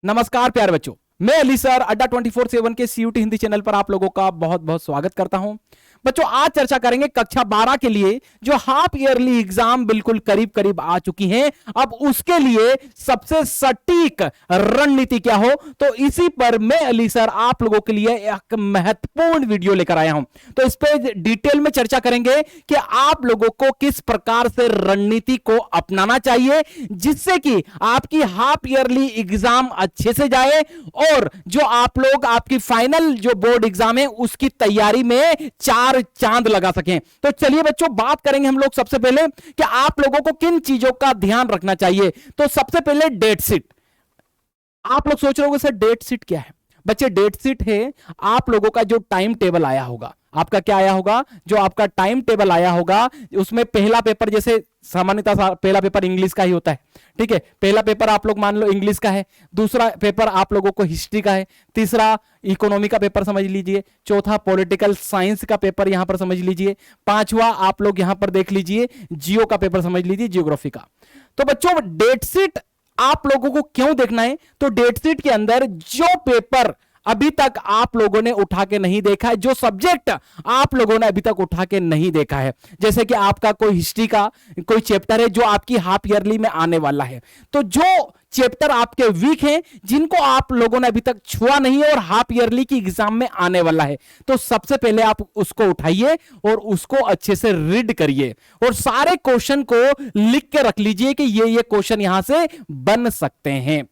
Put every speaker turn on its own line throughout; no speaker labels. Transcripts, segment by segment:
नमस्कार प्यारे बच्चों, मैं अली सर अड्डा 24/7 के सीयूटी हिंदी चैनल पर आप लोगों का बहुत बहुत स्वागत करता हूं। बच्चों, आज चर्चा करेंगे कक्षा 12 के लिए जो हाफ ईयरली एग्जाम बिल्कुल करीब करीब आ चुकी हैं। अब उसके लिए सबसे सटीक रणनीति क्या हो, तो इसी पर मैं अली सर आप लोगों के लिए एक महत्वपूर्ण वीडियो लेकर आया हूं। तो इस पे डिटेल में चर्चा करेंगे कि आप लोगों को किस प्रकार से रणनीति को अपनाना चाहिए जिससे कि आपकी हाफ ईयरली एग्जाम अच्छे से जाए और जो आप लोग आपकी फाइनल जो बोर्ड एग्जाम है उसकी तैयारी में चार चांद लगा सकें। तो चलिए बच्चों, बात करेंगे हम लोग सबसे पहले कि आप लोगों को किन चीजों का ध्यान रखना चाहिए। तो सबसे पहले डेट शीट। आप लोग सोच रहे होंगे सर डेट शीट क्या है। बच्चे, डेट शीट है आप लोगों का जो टाइम टेबल आया होगा। आपका क्या आया होगा? जो आपका टाइम टेबल आया होगा उसमें पहला पेपर, जैसे सामान्यतः पहला पेपर इंग्लिश का ही होता है, ठीक है। पहला पेपर आप लोग मान लो इंग्लिश का है, दूसरा पेपर आप लोगों को हिस्ट्री का है, तीसरा इकोनॉमी का पेपर समझ लीजिए, चौथा पॉलिटिकल साइंस का पेपर यहां पर समझ लीजिए, पांचवा आप लोग यहां पर देख लीजिए जियो का पेपर समझ लीजिए, जियोग्राफी का। तो बच्चों, डेट शीट आप लोगों को क्यों देखना है? तो डेट शीट के अंदर जो पेपर अभी तक आप लोगों ने उठा के नहीं देखा है, जो सब्जेक्ट आप लोगों ने अभी तक उठा के नहीं देखा है, जैसे कि आपका कोई हिस्ट्री का कोई चैप्टर है जो आपकी हाफ ईयरली में आने वाला है, तो जो चैप्टर आपके वीक हैं जिनको आप लोगों ने अभी तक छुआ नहीं है और हाफ ईयरली की एग्जाम में आने वाला है, तो सबसे पहले आप उसको उठाइए और उसको अच्छे से रीड करिए और सारे क्वेश्चन को लिख के रख लीजिए कि ये क्वेश्चन यहां से बन सकते हैं।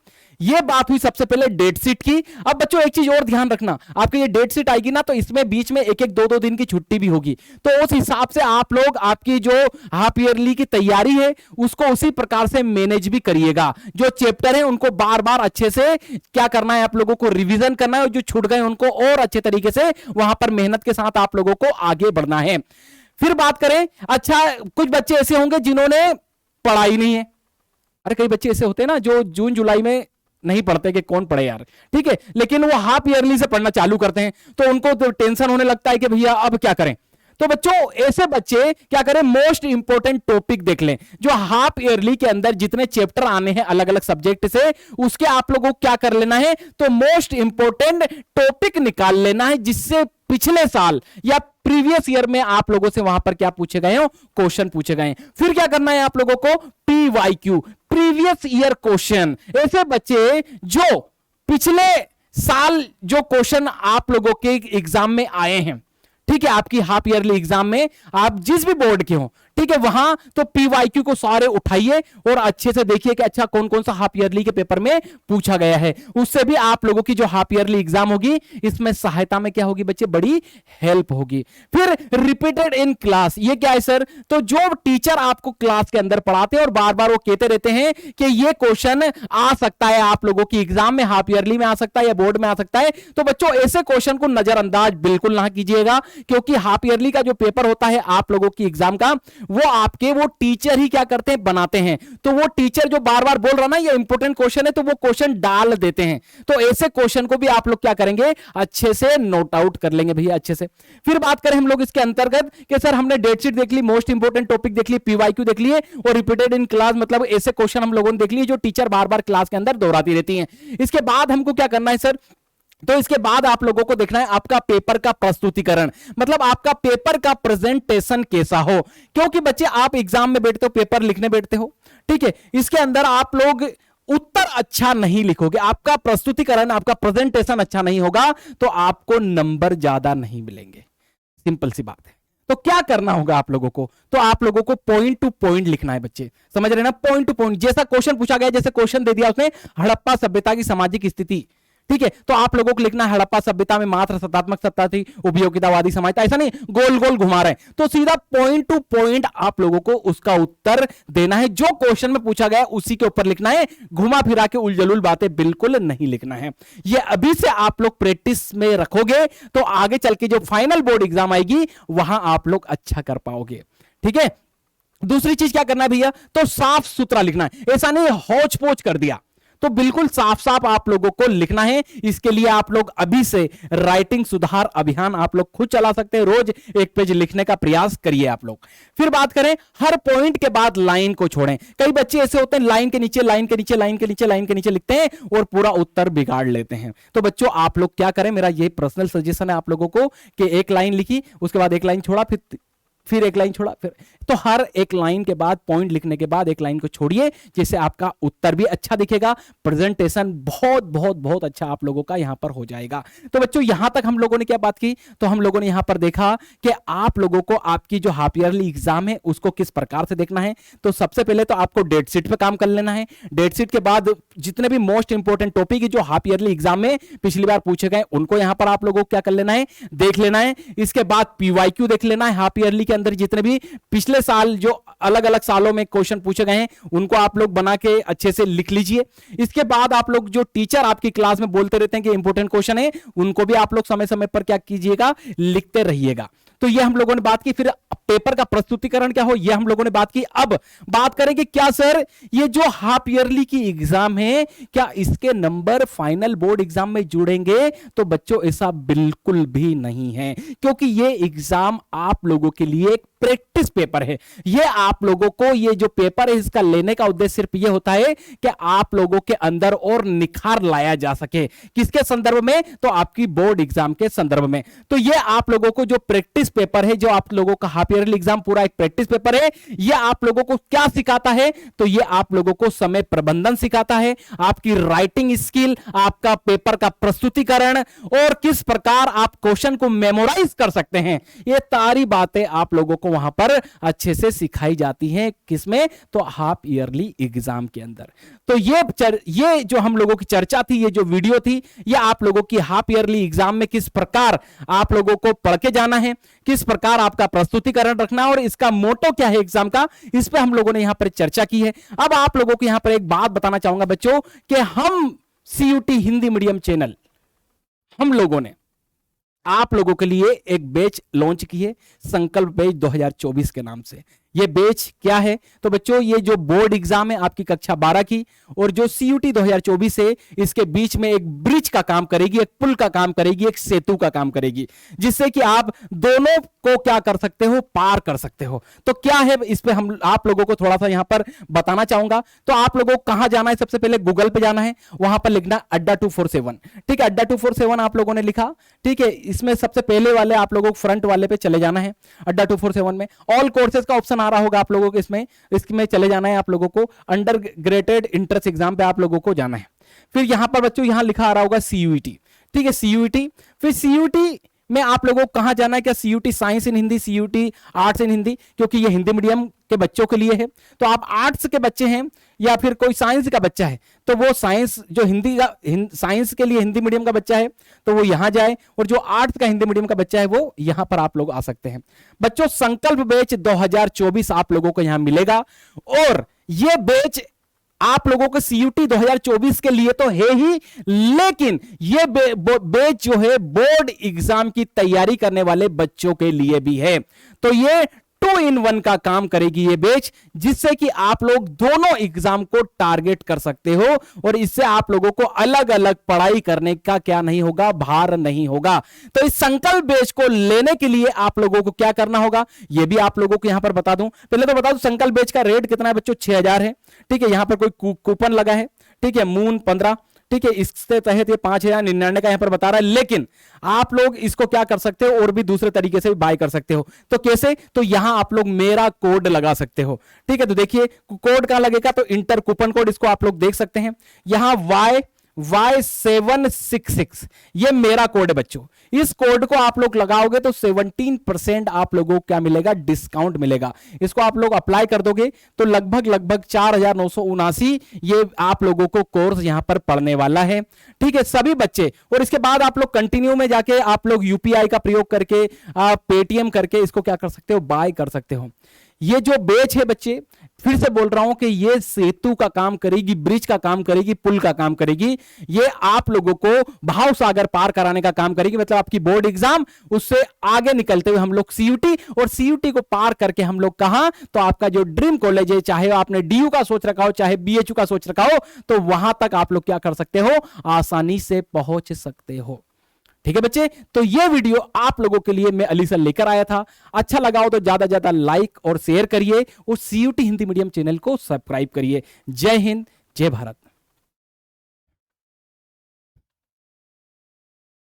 ये बात हुई सबसे पहले डेट शीट की। अब बच्चों एक चीज और ध्यान रखना, आपकी ये डेट शीट आएगी ना तो इसमें बीच में एक एक दो दो दिन की छुट्टी भी होगी, तो उस हिसाब से आप लोग आपकी जो हाफ ईयरली की तैयारी है उसको उसी प्रकार से मैनेज भी करिएगा। जो चैप्टर है उनको बार बार अच्छे से क्या करना है, आप लोगों को रिविजन करना है और जो छूट गए उनको और अच्छे तरीके से वहां पर मेहनत के साथ आप लोगों को आगे बढ़ना है। फिर बात करें, अच्छा कुछ बच्चे ऐसे होंगे जिन्होंने पढ़ाई नहीं है। अरे कई बच्चे ऐसे होते हैं ना जो जून जुलाई में नहीं पढ़ते कि कौन पढ़े यार, ठीक है, लेकिन वो हाफ ईयरली से पढ़ना चालू करते हैं तो उनको तो टेंशन होने लगता है कि भैया अब क्या करें। तो बच्चों ऐसे बच्चे क्या करें, मोस्ट इंपोर्टेंट टॉपिक देख लें। जो हाफ ईयरली के अंदर जितने चैप्टर आने हैं अलग अलग सब्जेक्ट से, उसके आप लोगों को क्या कर लेना है, तो मोस्ट इंपोर्टेंट टॉपिक निकाल लेना है जिससे पिछले साल या प्रीवियस ईयर में आप लोगों से वहां पर क्या पूछे गए हो, क्वेश्चन पूछे गए। फिर क्या करना है आप लोगों को, PYQ, प्रीवियस ईयर क्वेश्चन। ऐसे बच्चे जो पिछले साल जो क्वेश्चन आप लोगों के एग्जाम में आए हैं, ठीक है, आपकी हाफ ईयरली एग्जाम में आप जिस भी बोर्ड के हो, ठीक है, वहां तो PYQ को सारे उठाइए और अच्छे से देखिए कि अच्छा कौन कौन सा हाफ ईयरली के पेपर में पूछा गया है। उससे भी आप लोगों की जो हाफ ईयरली एग्जाम होगी इसमें सहायता में क्या होगी बच्चे, बड़ी हेल्प होगी। फिर रिपीटेड इन क्लास, ये क्या है सर, तो जो टीचर आपको क्लास के अंदर पढ़ाते हैं और बार बार वो कहते रहते हैं कि ये क्वेश्चन आ सकता है आप लोगों की एग्जाम में, हाफ ईयरली में आ सकता है या बोर्ड में आ सकता है, तो बच्चों ऐसे क्वेश्चन को नजरअंदाज बिल्कुल ना कीजिएगा, क्योंकि हाफ ईयरली का जो पेपर होता है आप लोगों की एग्जाम का, वो आपके वो टीचर ही क्या करते हैं, बनाते हैं। तो वो टीचर जो बार बार बोल रहा ना ये इंपॉर्टेंट क्वेश्चन है, तो वो क्वेश्चन डाल देते हैं। तो ऐसे क्वेश्चन को भी आप लोग क्या करेंगे, अच्छे से नोट आउट कर लेंगे भैया अच्छे से। फिर बात करें हम लोग इसके अंतर्गत कि सर हमने डेट शीट देख ली, मोस्ट इंपोर्टेंट टॉपिक देख ली, PYQ देख लिए और रिपीटेड इन क्लास, मतलब ऐसे क्वेश्चन हम लोगों ने देख लिए जो टीचर बार बार क्लास के अंदर दोहराती रहती हैं। इसके बाद हमको क्या करना है सर, तो इसके बाद आप लोगों को देखना है आपका पेपर का प्रस्तुतिकरण, मतलब आपका पेपर का प्रेजेंटेशन कैसा हो। क्योंकि बच्चे आप एग्जाम में बैठते हो, पेपर लिखने बैठते हो, ठीक है, इसके अंदर आप लोग उत्तर अच्छा नहीं लिखोगे, आपका प्रस्तुतिकरण आपका प्रेजेंटेशन अच्छा नहीं होगा तो आपको नंबर ज्यादा नहीं मिलेंगे। सिंपल सी बात है। तो क्या करना होगा आप लोगों को, तो आप लोगों को पॉइंट टू पॉइंट लिखना है बच्चे, समझ रहे ना, पॉइंट टू पॉइंट। जैसा क्वेश्चन पूछा गया, जैसे क्वेश्चन दे दिया उसने हड़प्पा सभ्यता की सामाजिक स्थिति, ठीक है, तो आप लोगों को लिखना है हड़प्पा सभ्यता में मात्र सत्तात्मक सत्ता थी, उपयोगितावादी समाजता, ऐसा नहीं गोल गोल घुमा रहे हैं, तो सीधा पॉइंट टू पॉइंट आप लोगों को उसका उत्तर देना है। जो क्वेश्चन में पूछा गया उसी के ऊपर लिखना है, घुमा फिरा के उलझलुल बातें बिल्कुल नहीं लिखना है। ये अभी से आप लोग प्रैक्टिस में रखोगे तो आगे चल के जो फाइनल बोर्ड एग्जाम आएगी वहां आप लोग अच्छा कर पाओगे, ठीक है। दूसरी चीज क्या करना है भैया, तो साफ सुथरा लिखना है, ऐसा नहीं हौच पोच कर दिया। तो बिल्कुल साफ साफ आप लोगों को लिखना है। इसके लिए आप लोग अभी से राइटिंग सुधार अभियान आप लोग खुद चला सकते हैं। रोज एक पेज लिखने का प्रयास करिए आप लोग। फिर बात करें, हर पॉइंट के बाद लाइन को छोड़ें। कई बच्चे ऐसे होते हैं लाइन के नीचे लाइन के नीचे लाइन के नीचे लाइन के नीचे लिखते हैं और पूरा उत्तर बिगाड़ लेते हैं। तो बच्चों आप लोग क्या करें, मेरा ये पर्सनल सजेशन है आप लोगों को कि एक लाइन लिखी, उसके बाद एक लाइन छोड़ा, फिर एक लाइन छोड़ा, फिर तो हर एक लाइन के बाद पॉइंट लिखने के बाद एक लाइन को छोड़िए, जिससे आपका उत्तर भी अच्छा दिखेगा, प्रेजेंटेशन बहुत बहुत बहुत अच्छा आप लोगों का यहां पर हो जाएगा। तो बच्चों यहां तक हम लोगों ने क्या बात की, तो हम लोगों ने यहां पर देखा कि आप लोगों को आपकी जो हाफ ईयरली एग्जाम है उसको किस प्रकार से देखना है। तो सबसे पहले तो आपको डेट शीट पे काम कर लेना है। डेट शीट के बाद जितने भी मोस्ट इंपोर्टेंट टॉपिक जो हाफ ईयरली एग्जाम में पिछली बार पूछे गए उनको यहां पर आप लोगों को क्या कर लेना है, देख लेना है। इसके बाद पीवाईक्यू देख लेना है। हाफ ईयरली के अंदर जितने भी पिछले साल जो अलग अलग सालों में क्वेश्चन पूछे गए हैं उनको आप लोग बना के अच्छे से लिख लीजिए। इसके बाद आप लोग जो टीचर आपकी क्लास में बोलते रहते हैं कि इंपॉर्टेंट क्वेश्चन है, उनको भी आप लोग समय समय पर क्या कीजिएगा, लिखते रहिएगा। तो ये हम लोगों ने बात की। फिर पेपर का प्रस्तुतिकरण क्या हो, ये हम लोगों ने बात की। अब बात करें कि क्या सर ये जो हाफ ईयरली की एग्जाम है क्या इसके नंबर फाइनल बोर्ड एग्जाम में जुड़ेंगे? तो बच्चों ऐसा बिल्कुल भी नहीं है, क्योंकि ये एग्जाम आप लोगों के लिए एक प्रैक्टिस पेपर है। ये आप लोगों को ये जो पेपर है इसका लेने का उद्देश्य सिर्फ ये होता है कि आप लोगों के अंदर और निखार लाया जा सके। किसके संदर्भ में? तो आपकी बोर्ड एग्जाम के संदर्भ में। तो ये आप लोगों को जो प्रैक्टिस पेपर है, जो आप लोगों का हाफ ईयरली एग्जाम पूरा एक प्रैक्टिस पेपर है, ये आप लोगों को क्या सिखाता है? तो ये आप लोगों को समय प्रबंधन सिखाता है, आपकी राइटिंग स्किल, आपका पेपर का प्रस्तुतिकरण और किस प्रकार आप क्वेश्चन को मेमोराइज कर सकते हैं। ये सारी बातें आप लोगों को वहां पर अच्छे से सिखाई जाती हैं। किसमें? तो हाफ ईयरली एग्जाम के अंदर। तो ये जो हम लोगों की चर्चा थी, ये जो वीडियो थी, ये आप लोगों की हाफ ईयरली एग्जाम में किस प्रकार आप लोगों को पढ़ के जाना है, किस प्रकार आपका प्रस्तुतिकरण रखना है और इसका मोटो क्या है एग्जाम का, इस पे हम लोगों ने यहां पर चर्चा की है। अब आप लोगों को यहां पर एक बात बताना चाहूंगा बच्चों कि हम सीयूटी हिंदी मीडियम चैनल, हम लोगों ने आप लोगों के लिए एक बैच लॉन्च की है, संकल्प बैच 2024 के नाम से। ये बैच क्या है? तो बच्चों ये जो बोर्ड एग्जाम है आपकी कक्षा 12 की और जो सीयूटी 2024 है, इसके बीच में एक ब्रिज का काम करेगी, एक पुल का काम करेगी, एक सेतु का काम करेगी, जिससे कि आप दोनों को क्या कर सकते हो, पार कर सकते हो। तो क्या है इस पे हम आप लोगों को थोड़ा सा यहां पर बताना चाहूंगा। तो आप लोगों को कहां जाना है? सबसे पहले गूगल पे जाना है, वहां पर लिखना अड्डा 247। ठीक है, अड्डा 247 आप लोगों ने लिखा। ठीक है, इसमें सबसे पहले वाले आप लोगों को फ्रंट वाले पे चले जाना है। अड्डा 247 में ऑल कोर्सेज का ऑप्शन आ रहा होगा आप लोगों को, इसमें चले जाना है। आप लोगों को अंडर ग्रेडेड इंट्रेंस एग्जाम पे आप लोगों को जाना है। फिर यहां पर बच्चों यहां लिखा आ रहा होगा सीयूईटी। ठीक है, सीयूईटी। फिर सीयूईटी में आप लोगों को कहां जाना है? क्या CUET science in Hindi, CUET arts in Hindi, क्योंकि ये हिंदी मीडियम के बच्चों के लिए है। तो आप आर्ट्स के बच्चे हैं या फिर कोई साइंस का बच्चा है, तो वो साइंस जो साइंस के लिए हिंदी मीडियम का बच्चा है तो वो यहां जाए, और जो आर्ट्स का हिंदी मीडियम का बच्चा है वो यहां पर आप लोग आ सकते हैं। बच्चों संकल्प बैच 2024 आप लोगों को यहां मिलेगा, और ये बैच आप लोगों को सीयूटी 2024 के लिए तो है ही, लेकिन ये बैच जो है बोर्ड एग्जाम की तैयारी करने वाले बच्चों के लिए भी है। तो ये 2 in 1 का काम करेगी ये बैच, जिससे कि आप लोग दोनों एग्जाम को टारगेट कर सकते हो, और इससे आप लोगों को अलग अलग पढ़ाई करने का क्या नहीं होगा, भार नहीं होगा। तो इस संकल्प बैच को लेने के लिए आप लोगों को क्या करना होगा, ये भी आप लोगों को यहां पर बता दूं। पहले तो बता दूं संकल्प बैच का रेट कितना है बच्चों, 6000 है। ठीक है, यहां पर कोई कूपन लगा है। ठीक है, मून 15। ठीक है, इसके तहत ये 5099 का यहां पर बता रहा है, लेकिन आप लोग इसको क्या कर सकते हो और भी दूसरे तरीके से भी बाय कर सकते हो। तो कैसे? तो यहां आप लोग मेरा कोड लगा सकते हो। ठीक है, तो देखिए कोड कहां लगेगा, तो इंटर कूपन कोड, इसको आप लोग देख सकते हैं यहां Y766, ये मेरा कोड है बच्चों। इस कोड को आप लोग लगाओगे तो 17% आप लोगों को क्या मिलेगा, डिस्काउंट मिलेगा। इसको आप लोग अप्लाई कर दोगे तो लगभग 4979 ये आप लोगों को कोर्स यहां पर पढ़ने वाला है। ठीक है, सभी बच्चे। और इसके बाद आप लोग कंटिन्यू में जाके आप लोग यूपीआई का प्रयोग करके, पेटीएम करके इसको क्या कर सकते हो, बाय कर सकते हो। ये जो बेच है बच्चे, फिर से बोल रहा हूं कि ये सेतु का काम करेगी, ब्रिज का काम करेगी, पुल का काम करेगी, ये आप लोगों को भाव सागर पार कराने का काम करेगी। मतलब आपकी बोर्ड एग्जाम, उससे आगे निकलते हुए हम लोग सीयूटी, और सीयूटी को पार करके हम लोग कहां, तो आपका जो ड्रीम कॉलेज है, चाहे आपने डीयू का सोच रखा हो, चाहे बीएचयू का सोच रखा हो, तो वहां तक आप लोग क्या कर सकते हो, आसानी से पहुंच सकते हो। ठीक है बच्चे, तो ये वीडियो आप लोगों के लिए मैं अली सर लेकर आया था। अच्छा लगा हो तो ज्यादा ज्यादा लाइक और शेयर करिए, उस सीयूटी हिंदी मीडियम चैनल को सब्सक्राइब करिए। जय हिंद, जय भारत।